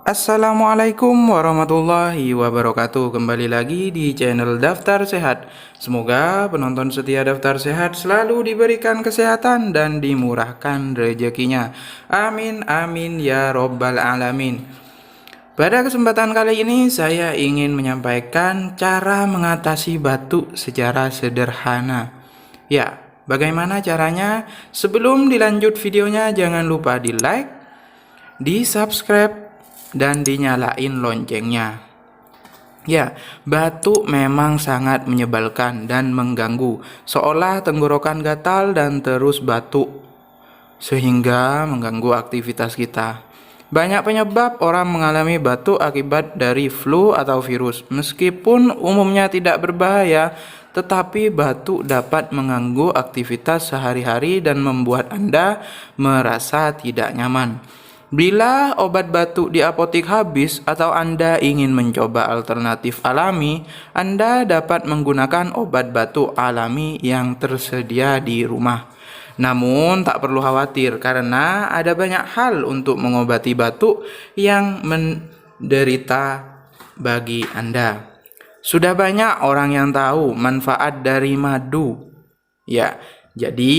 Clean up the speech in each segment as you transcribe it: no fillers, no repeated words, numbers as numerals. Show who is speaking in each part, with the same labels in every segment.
Speaker 1: Assalamualaikum warahmatullahi wabarakatuh. Kembali lagi di channel Daftar Sehat. Semoga penonton setia Daftar Sehat selalu diberikan kesehatan dan dimurahkan rezekinya. Amin amin ya robbal alamin. Pada kesempatan kali ini saya ingin menyampaikan cara mengatasi batuk secara sederhana. Ya, bagaimana caranya? Sebelum dilanjut videonya, jangan lupa di like, di subscribe, dan dinyalain loncengnya. Ya, batuk memang sangat menyebalkan dan mengganggu, seolah tenggorokan gatal dan terus batuk, sehingga mengganggu aktivitas kita. Banyak penyebab orang mengalami batuk akibat dari flu atau virus. Meskipun umumnya tidak berbahaya, tetapi batuk dapat mengganggu aktivitas sehari-hari dan membuat Anda merasa tidak nyaman. Bila obat batuk di apotek habis atau Anda ingin mencoba alternatif alami, Anda dapat menggunakan obat batuk alami yang tersedia di rumah. Namun tak perlu khawatir karena ada banyak hal untuk mengobati batuk yang menderita bagi Anda. Sudah banyak orang yang tahu manfaat dari madu. Ya, jadi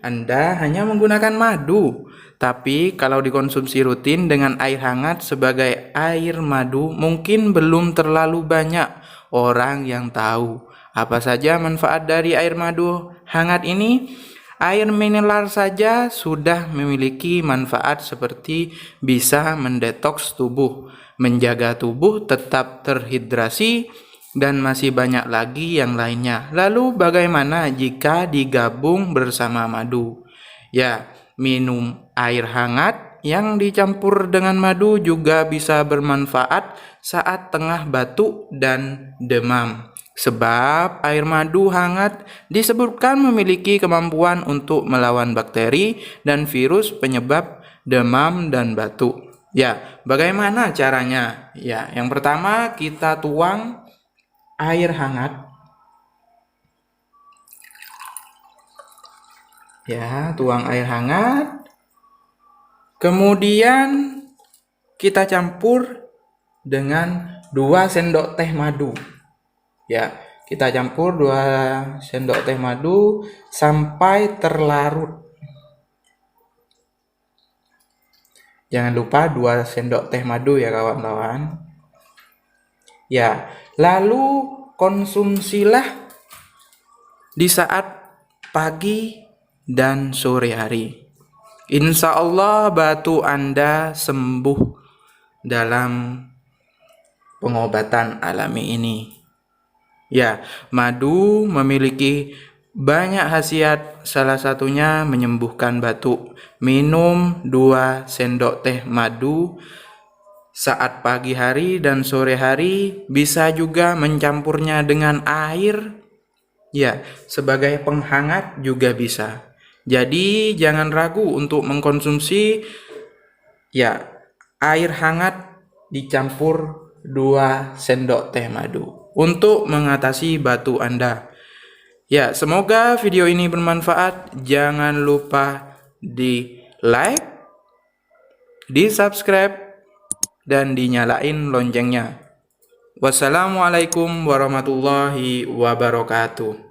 Speaker 1: Anda hanya menggunakan madu. Tapi kalau dikonsumsi rutin dengan air hangat sebagai air madu, mungkin belum terlalu banyak orang yang tahu. Apa saja manfaat dari air madu hangat ini? Air mineral saja sudah memiliki manfaat seperti bisa mendetoks tubuh, menjaga tubuh tetap terhidrasi, dan masih banyak lagi yang lainnya. Lalu bagaimana jika digabung bersama madu? Ya, minum air hangat yang dicampur dengan madu juga bisa bermanfaat saat tengah batuk dan demam. Sebab air madu hangat disebutkan memiliki kemampuan untuk melawan bakteri dan virus penyebab demam dan batuk. Ya, bagaimana caranya? Ya, yang pertama kita tuang air hangat. Ya, tuang air hangat. Kemudian kita campur dengan 2 sendok teh madu. Ya, kita campur 2 sendok teh madu sampai terlarut. Jangan lupa 2 sendok teh madu ya kawan-kawan. Ya, lalu konsumsilah di saat pagi dan sore hari. Insya Allah batuk Anda sembuh dalam pengobatan alami ini. Ya, madu memiliki banyak khasiat, salah satunya menyembuhkan batuk. Minum 2 sendok teh madu saat pagi hari dan sore hari, bisa juga mencampurnya dengan air. Ya, sebagai penghangat juga bisa. Jadi jangan ragu untuk mengkonsumsi ya air hangat dicampur 2 sendok teh madu untuk mengatasi batuk Anda. Ya, semoga video ini bermanfaat. Jangan lupa di like, di subscribe, dan dinyalain loncengnya. Wassalamualaikum warahmatullahi wabarakatuh.